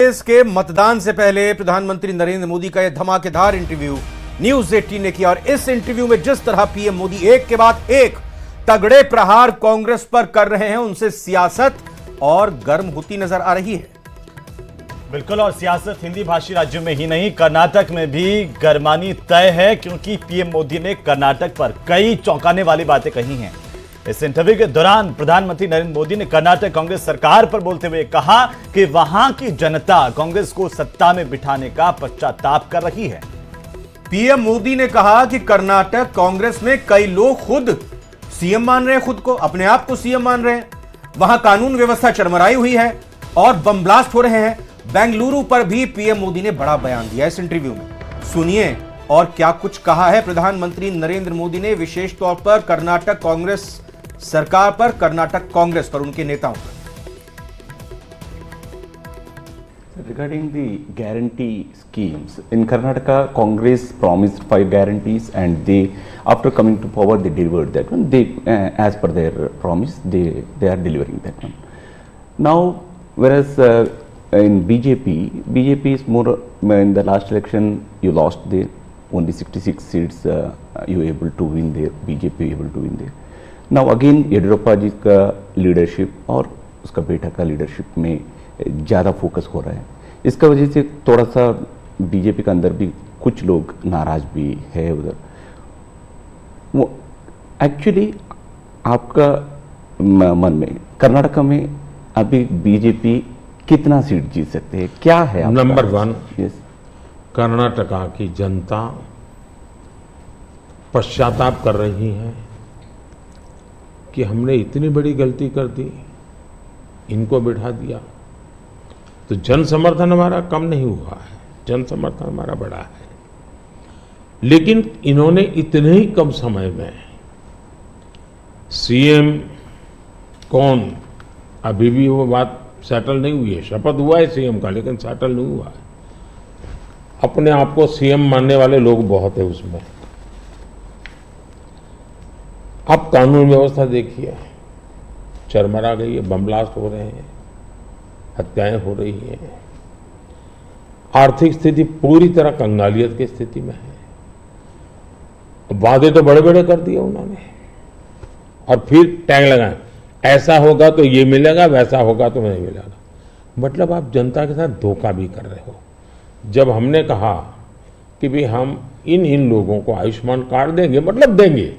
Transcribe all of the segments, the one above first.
कांग्रेस के मतदान से पहले प्रधानमंत्री नरेंद्र मोदी का यह धमाकेदार इंटरव्यू न्यूज 18 ने किया और इस इंटरव्यू में जिस तरह पीएम मोदी एक के बाद एक तगड़े प्रहार कांग्रेस पर कर रहे हैं, उनसे सियासत और गर्म होती नजर आ रही है। बिल्कुल, और सियासत हिंदी भाषी राज्यों में ही नहीं, कर्नाटक में भी गरमानी तय है, क्योंकि पीएम मोदी ने कर्नाटक पर कई चौंकाने वाली बातें कही हैं। इस इंटरव्यू के दौरान प्रधानमंत्री नरेंद्र मोदी ने कर्नाटक कांग्रेस सरकार पर बोलते हुए कहा कि वहां की जनता कांग्रेस को सत्ता में बिठाने का पश्चाताप कर रही है। पीएम मोदी ने कहा कि कर्नाटक कांग्रेस में कई लोग खुद सीएम मान रहे हैं, खुद को अपने आप को सीएम मान रहे हैं। वहां कानून व्यवस्था चरमराई हुई है और बम ब्लास्ट हो रहे हैं। बेंगलुरु पर भी पीएम मोदी ने बड़ा बयान दिया इस इंटरव्यू में। सुनिए और क्या कुछ कहा है प्रधानमंत्री नरेंद्र मोदी ने, विशेष तौर पर कर्नाटक कांग्रेस सरकार पर, कर्नाटक कांग्रेस पर, उनके नेताओं पर। Regarding the guarantee schemes, in Karnataka, Congress promised 5 guarantees, and they, after coming to power, they delivered that one. They, as per their promise, they are delivering that one. Now, whereas in BJP is more. In the last election, you lost there. Only 66 seats you were able to win there. BJP able to win there. Now again, Yediyurappa जी का leadership और उसका बेटा का leadership में ज़्यादा focus हो रहा है। इसका वजह से थोड़ा सा बीजेपी के अंदर भी कुछ लोग नाराज भी है उधर। वो एक्चुअली आपका मन में कर्नाटक में अभी बीजेपी कितना सीट जीत सकते हैं, क्या है? नंबर 1, कर्नाटका की जनता पश्चाताप कर रही है कि हमने इतनी बड़ी गलती कर दी, इनको बिठा दिया। तो जन समर्थन हमारा कम नहीं हुआ है, जन समर्थन हमारा बढ़ा है। लेकिन इन्होंने इतने ही कम समय में सीएम कौन, अभी भी वो बात सेटल नहीं हुई है। शपथ हुआ है सीएम का, लेकिन सेटल नहीं हुआ है। अपने आप को सीएम मानने वाले लोग बहुत है उसमें। अब कानून व्यवस्था देखिए, चरमरा गई है, बम ब्लास्ट हो रहे हैं, हत्याएं हो रही हैं, आर्थिक स्थिति पूरी तरह कंगालियत की स्थिति में है। वादे तो बड़े बड़े कर दिए उन्होंने और फिर टैग लगाए, ऐसा होगा तो ये मिलेगा, वैसा होगा तो नहीं मिलेगा। मतलब आप जनता के साथ धोखा भी कर रहे हो। जब हमने कहा कि भाई हम इन लोगों को आयुष्मान कार्ड देंगे, मतलब देंगे,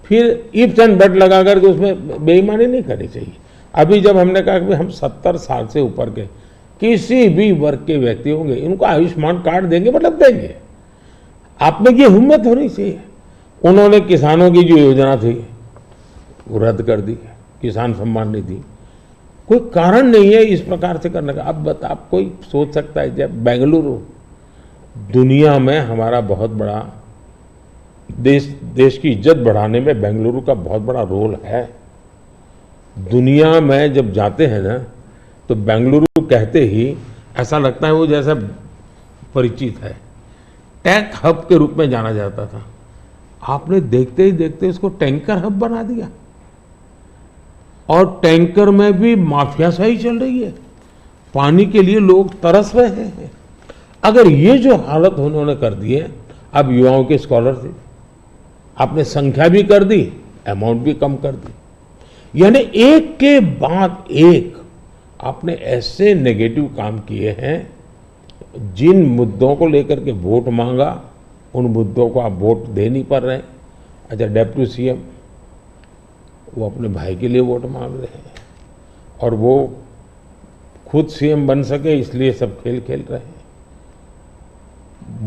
फिर इफ्स एंड बट लगा करके उसमें बेईमानी नहीं करनी चाहिए। अभी जब हमने कहा कि हम 70 साल से ऊपर के किसी भी वर्ग के व्यक्ति होंगे, इनको आयुष्मान कार्ड देंगे, मतलब देंगे। आप में ये हिम्मत होनी चाहिए। उन्होंने किसानों की जो योजना थी वो रद्द कर दी, किसान सम्मान निधि। कोई कारण नहीं है इस प्रकार से करने का। अब आप कोई सोच सकता है, जब बेंगलुरु दुनिया में हमारा बहुत बड़ा देश की इज्जत बढ़ाने में बेंगलुरु का बहुत बड़ा रोल है। दुनिया में जब जाते हैं ना, तो बेंगलुरु कहते ही ऐसा लगता है वो जैसा परिचित है। टैंक हब के रूप में जाना जाता था, आपने देखते ही देखते उसको टैंकर हब बना दिया। और टैंकर में भी माफियाशाही चल रही है, पानी के लिए लोग तरस रहे हैं। अगर ये जो हालत उन्होंने कर दी है, अब युवाओं की स्कॉलरशिप आपने संख्या भी कर दी, अमाउंट भी कम कर दी। यानी एक के बाद एक आपने ऐसे नेगेटिव काम किए हैं। जिन मुद्दों को लेकर के वोट मांगा, उन मुद्दों को आप वोट दे नहीं पा रहे हैं। अच्छा, डेप्यूटी सीएम वो अपने भाई के लिए वोट मांग रहे हैं और वो खुद सीएम बन सके इसलिए सब खेल खेल रहे हैं।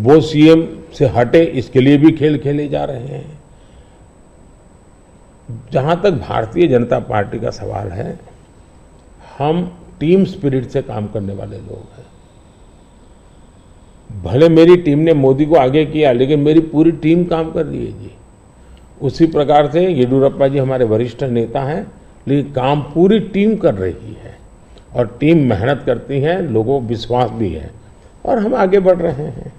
वो सीएम से हटे इसके लिए भी खेल खेले जा रहे हैं। जहां तक भारतीय जनता पार्टी का सवाल है, हम टीम स्पिरिट से काम करने वाले लोग हैं। भले मेरी टीम ने मोदी को आगे किया, लेकिन मेरी पूरी टीम काम कर रही है जी। उसी प्रकार से येडियुरप्पा जी हमारे वरिष्ठ नेता हैं, लेकिन काम पूरी टीम कर रही है और टीम मेहनत करती है, लोगों को विश्वास भी है और हम आगे बढ़ रहे हैं।